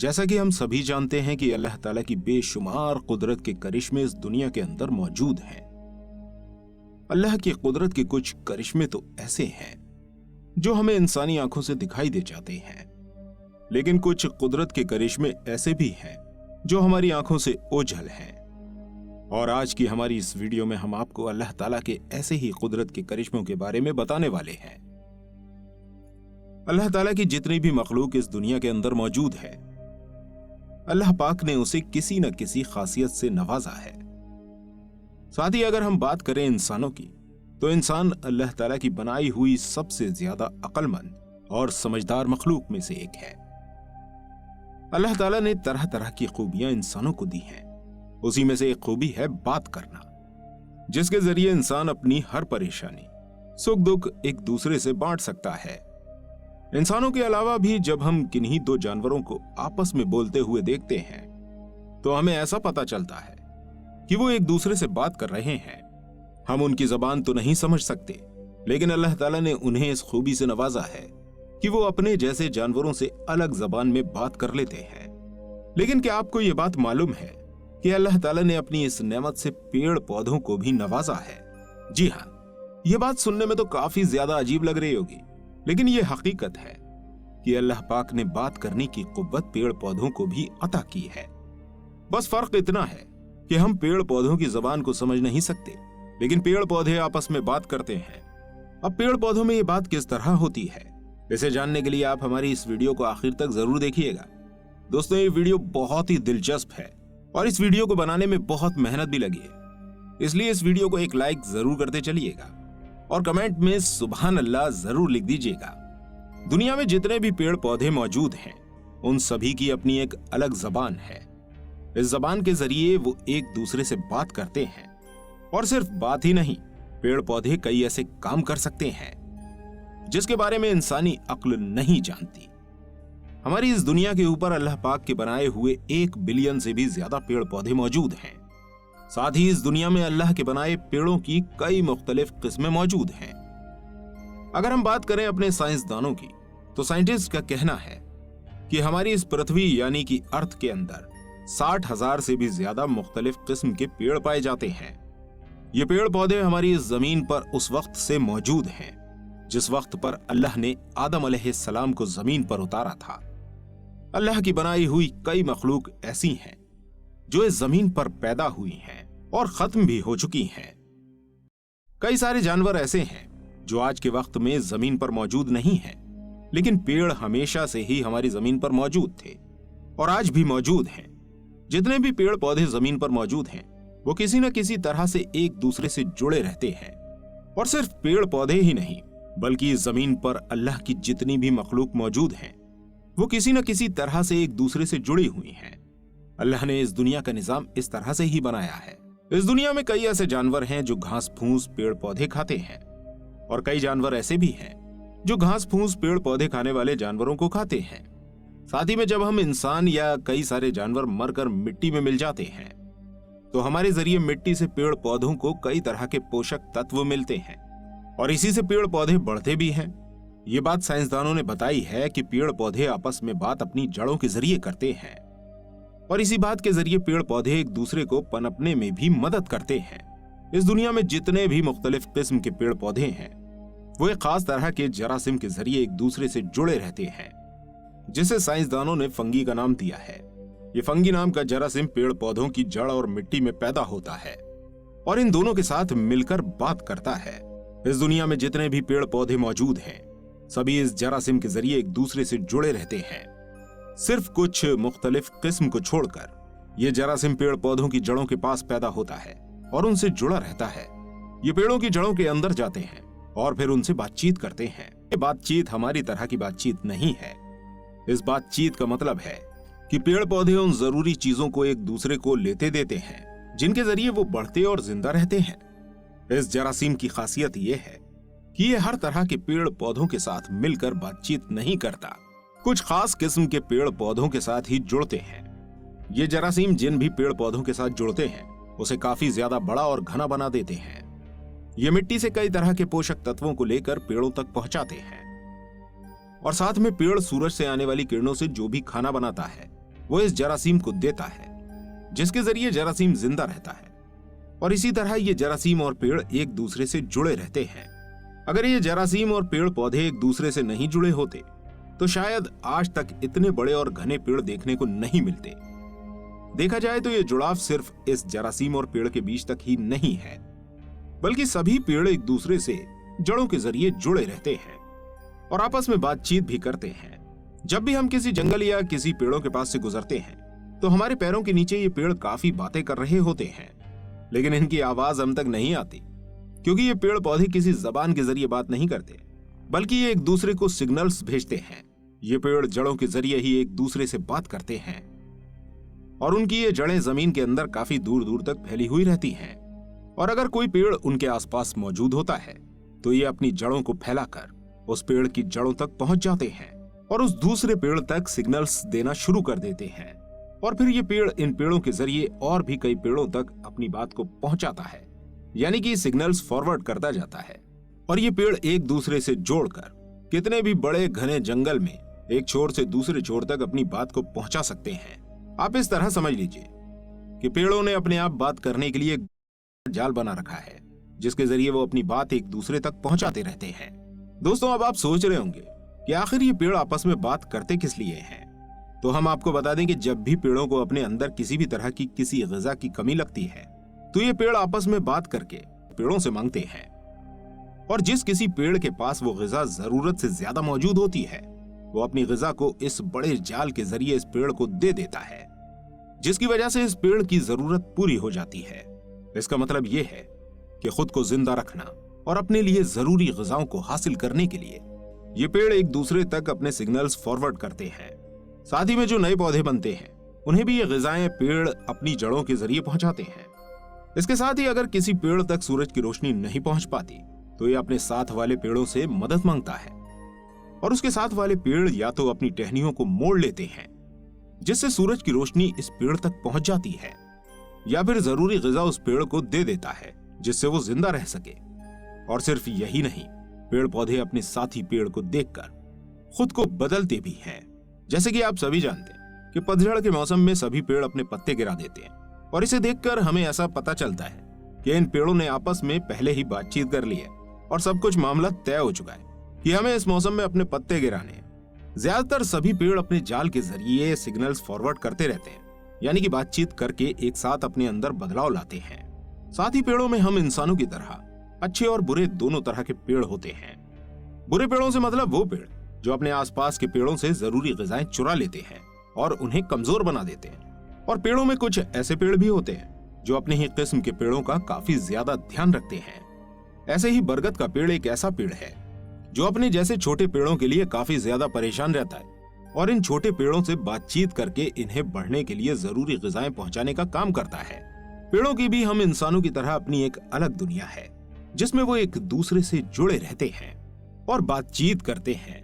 जैसा कि हम सभी जानते हैं कि अल्लाह ताला की बेशुमार कुदरत के करिश्मे इस दुनिया के अंदर मौजूद हैं। अल्लाह की कुदरत के कुछ करिश्मे तो ऐसे हैं जो हमें इंसानी आंखों से दिखाई दे जाते हैं, लेकिन कुछ कुदरत के करिश्मे ऐसे भी हैं जो हमारी आंखों से ओझल हैं। और आज की हमारी इस वीडियो में हम आपको अल्लाह ताला के ऐसे ही कुदरत के करिश्मों के बारे में बताने वाले हैं। अल्लाह ताला की जितनी भी मखलूक इस दुनिया के अंदर मौजूद है, अल्लाह पाक ने उसे किसी न किसी खासियत से नवाजा है। साथ ही अगर हम बात करें इंसानों की, तो इंसान अल्लाह ताला की बनाई हुई सबसे ज्यादा अक्लमंद और समझदार मखलूक में से एक है। अल्लाह ताला ने तरह तरह की खूबियां इंसानों को दी हैं। उसी में से एक खूबी है बात करना, जिसके जरिए इंसान अपनी हर परेशानी, सुख दुख एक दूसरे से बांट सकता है। इंसानों के अलावा भी जब हम किन्हीं दो जानवरों को आपस में बोलते हुए देखते हैं, तो हमें ऐसा पता चलता है कि वो एक दूसरे से बात कर रहे हैं। हम उनकी जबान तो नहीं समझ सकते, लेकिन अल्लाह ताला ने उन्हें इस खूबी से नवाजा है कि वो अपने जैसे जानवरों से अलग जबान में बात कर लेते हैं। लेकिन क्या आपको ये बात मालूम है कि अल्लाह ताला ने अपनी इस नेमत से पेड़ पौधों को भी नवाजा है? जी हाँ, ये बात सुनने में तो काफी ज्यादा अजीब लग रही होगी, लेकिन ये हकीकत है कि अल्लाह पाक ने बात करने की कुव्वत पेड़ पौधों को भी अता की है। बस फर्क इतना है कि हम पेड़ पौधों की जबान को समझ नहीं सकते, लेकिन पेड़ पौधे आपस में बात करते हैं। अब पेड़ पौधों में ये बात किस तरह होती है, इसे जानने के लिए आप हमारी इस वीडियो को आखिर तक जरूर देखिएगा। दोस्तों, ये वीडियो बहुत ही दिलचस्प है और इस वीडियो को बनाने में बहुत मेहनत भी लगी है, इसलिए इस वीडियो को एक लाइक जरूर करते चलिएगा और कमेंट में सुभान अल्लाह जरूर लिख दीजिएगा। दुनिया में जितने भी पेड़ पौधे मौजूद हैं, उन सभी की अपनी एक अलग जबान है। इस जबान के जरिए वो एक दूसरे से बात करते हैं, और सिर्फ बात ही नहीं, पेड़ पौधे कई ऐसे काम कर सकते हैं जिसके बारे में इंसानी अक्ल नहीं जानती। हमारी इस दुनिया के ऊपर अल्लाह पाक के बनाए हुए 1 बिलियन से भी ज्यादा पेड़ पौधे मौजूद हैं। साथ ही इस दुनिया में अल्लाह के बनाए पेड़ों की कई मुख्तलिफ किस्में मौजूद हैं। अगर हम बात करें अपने साइंसदानों की, तो साइंटिस्ट का कहना है कि हमारी इस पृथ्वी यानी कि अर्थ के अंदर 60,000 से भी ज्यादा मुख्तलिफ किस्म के पेड़ पाए जाते हैं। ये पेड़ पौधे हमारी इस जमीन पर उस वक्त से मौजूद हैं जिस वक्त पर अल्लाह ने आदम अलैहिस्सलाम को जमीन पर उतारा था। अल्लाह की बनाई हुई कई मखलूक ऐसी हैं जो इस जमीन पर पैदा हुई हैं और खत्म भी हो चुकी हैं। कई सारे जानवर ऐसे हैं जो आज के वक्त में जमीन पर मौजूद नहीं हैं, लेकिन पेड़ हमेशा से ही हमारी जमीन पर मौजूद थे और आज भी मौजूद हैं। जितने भी पेड़ पौधे जमीन पर मौजूद हैं, वो किसी न किसी तरह से एक दूसरे से जुड़े रहते हैं। और सिर्फ पेड़ पौधे ही नहीं, बल्कि इस जमीन पर अल्लाह की जितनी भी मखलूक मौजूद हैं, वो किसी न किसी तरह से एक दूसरे से जुड़ी हुई हैं। अल्लाह ने इस दुनिया का निजाम इस तरह से ही बनाया है। इस दुनिया में कई ऐसे जानवर हैं जो घास फूस पेड़ पौधे खाते हैं, और कई जानवर ऐसे भी हैं जो घास फूस पेड़ पौधे खाने वाले जानवरों को खाते हैं। साथ ही में जब हम इंसान या कई सारे जानवर मरकर मिट्टी में मिल जाते हैं, तो हमारे जरिए मिट्टी से पेड़ पौधों को कई तरह के पोषक तत्व मिलते हैं, और इसी से पेड़ पौधे बढ़ते भी हैं। ये बात साइंसदानों ने बताई है कि पेड़ पौधे आपस में बात अपनी जड़ों के जरिए करते हैं, और इसी बात के जरिए पेड़ पौधे एक दूसरे को पनपने में भी मदद करते हैं। इस दुनिया में जितने भी मुख्तलिफ किस्म के पेड़ पौधे हैं, वो एक खास तरह के जरासीम के जरिए एक दूसरे से जुड़े रहते हैं, जिसे साइंसदानों ने फंगी का नाम दिया है। ये फंगी नाम का जरासीम पेड़ पौधों की जड़ और मिट्टी में पैदा होता है और इन दोनों के साथ मिलकर बात करता है। इस दुनिया में जितने भी पेड़ पौधे मौजूद हैं, सभी इस जरासीम के जरिए एक दूसरे से जुड़े रहते हैं। सिर्फ कुछ मुख्तलिफ किस्म को छोड़कर ये जरासीम पेड़ पौधों की जड़ों के पास पैदा होता है और उनसे जुड़ा रहता है। ये पेड़ों की जड़ों के अंदर जाते हैं और फिर उनसे बातचीत करते हैं। ये बातचीत हमारी तरह की बातचीत नहीं है। इस बातचीत का मतलब है कि पेड़ पौधे उन जरूरी चीजों को एक दूसरे को लेते देते हैं जिनके जरिए वो बढ़ते और जिंदा रहते हैं। इस जरासीम की खासियत ये है कि ये हर तरह के पेड़ पौधों के साथ मिलकर बातचीत नहीं करता, कुछ खास किस्म के पेड़ पौधों के साथ ही जुड़ते हैं। ये जरासीम जिन भी पेड़ पौधों के साथ जुड़ते हैं, उसे काफी ज्यादा बड़ा और घना बना देते हैं। ये मिट्टी से कई तरह के पोषक तत्वों को लेकर पेड़ों तक पहुंचाते हैं, और साथ में पेड़ सूरज से आने वाली किरणों से जो भी खाना बनाता है, वो इस जरासीम को देता है, जिसके जरिए जरासीम जिंदा रहता है। और इसी तरह ये जरासीम और पेड़ एक दूसरे से जुड़े रहते हैं। अगर ये जरासीम और पेड़ पौधे एक दूसरे से नहीं जुड़े होते तो शायद आज तक इतने बड़े और घने पेड़ देखने को नहीं मिलते। देखा जाए तो ये जुड़ाव सिर्फ इस जरासीम और पेड़ के बीच तक ही नहीं है, बल्कि सभी पेड़ एक दूसरे से जड़ों के जरिए जुड़े रहते हैं और आपस में बातचीत भी करते हैं। जब भी हम किसी जंगल या किसी पेड़ों के पास से गुजरते हैं तो हमारे पैरों के नीचे ये पेड़ काफी बातें कर रहे होते हैं, लेकिन इनकी आवाज हम तक नहीं आती, क्योंकि ये पेड़ पौधे किसी जबान के जरिए बात नहीं करते, बल्कि ये एक दूसरे को सिग्नल्स भेजते हैं। ये पेड़ जड़ों के जरिए ही एक दूसरे से बात करते हैं और उनकी ये जड़ें जमीन के अंदर काफी दूर दूर तक फैली हुई रहती हैं। और अगर कोई पेड़ उनके आसपास मौजूद होता है तो ये अपनी जड़ों को फैलाकर उस पेड़ की जड़ों तक पहुंच जाते हैं और उस दूसरे पेड़ तक सिग्नल्स देना शुरू कर देते हैं। और फिर ये पेड़ इन पेड़ों के जरिए और भी कई पेड़ों तक अपनी बात को पहुंचाता है, यानी कि सिग्नल्स फॉरवर्ड करता जाता है। और ये पेड़ एक दूसरे से जोड़कर कितने भी बड़े घने जंगल में एक छोर से दूसरे छोर तक अपनी बात को पहुंचा सकते हैं। आप इस तरह समझ लीजिए कि पेड़ों ने अपने आप बात करने के लिए जाल बना रखा है, जिसके जरिए वो अपनी बात एक दूसरे तक पहुंचाते रहते हैं। दोस्तों, अब आप सोच रहे होंगे कि आखिर ये पेड़ आपस में बात करते किस लिए हैं? तो हम आपको बता दें कि जब भी पेड़ों को अपने अंदर किसी भी तरह की किसी ग़िज़ा की कमी लगती है तो ये पेड़ आपस में बात करके पेड़ों से मांगते हैं, और जिस किसी पेड़ के पास वो ग़िज़ा जरूरत से ज्यादा मौजूद होती है वो अपनी ग़िज़ा को इस बड़े जाल के जरिए इस पेड़ को दे देता है, जिसकी वजह से इस पेड़ की जरूरत पूरी हो जाती है। इसका मतलब ये है कि खुद को जिंदा रखना और अपने लिए जरूरी ग़िज़ाओं को हासिल करने के लिए ये पेड़ एक दूसरे तक अपने सिग्नल्स फॉरवर्ड करते हैं। साथ ही में जो नए पौधे बनते हैं उन्हें भी ये ग़िज़ाएं पेड़ अपनी जड़ों के जरिए पहुंचाते हैं। इसके साथ ही अगर किसी पेड़ तक सूरज की रोशनी नहीं पहुंच पाती तो ये अपने साथ वाले पेड़ों से मदद मांगता है, और उसके साथ वाले पेड़ या तो अपनी टहनियों को मोड़ लेते हैं जिससे सूरज की रोशनी इस पेड़ तक पहुंच जाती है, या फिर जरूरी ग़िज़ा उस पेड़ को दे देता है जिससे वो जिंदा रह सके। और सिर्फ यही नहीं, पेड़ पौधे अपने साथी पेड़ को देखकर खुद को बदलते भी हैं। जैसे कि आप सभी जानते हैं कि पतझड़ के मौसम में सभी पेड़ अपने पत्ते गिरा देते हैं, और इसे देखकर हमें ऐसा पता चलता है कि इन पेड़ों ने आपस में पहले ही बातचीत कर ली है और सब कुछ मामला तय हो चुका है कि हमें इस मौसम में अपने पत्ते गिराने हैं। ज्यादातर सभी पेड़ अपने जाल के जरिए सिग्नल्स फॉरवर्ड करते रहते हैं, यानी कि बातचीत करके एक साथ अपने अंदर बदलाव लाते हैं। साथ ही पेड़ों में हम इंसानों की तरह अच्छे और बुरे दोनों तरह के पेड़ होते हैं। बुरे पेड़ों से मतलब वो पेड़ जो अपने आसपास के पेड़ों से जरूरी ग़िज़ाएं चुरा लेते हैं और उन्हें कमजोर बना देते हैं। और पेड़ों में कुछ ऐसे पेड़ भी होते हैं जो अपने ही किस्म के पेड़ों का काफी ज्यादा ध्यान रखते हैं। ऐसे ही बरगद का पेड़ एक ऐसा पेड़ है जो अपने जैसे छोटे पेड़ों के लिए काफी ज्यादा परेशान रहता है और इन छोटे पेड़ों से बातचीत करके इन्हें बढ़ने के लिए जरूरी ग़िज़ाएं पहुंचाने का काम करता है। पेड़ों की भी हम इंसानों की तरह अपनी एक अलग दुनिया है जिसमें वो एक दूसरे से जुड़े रहते हैं और बातचीत करते हैं।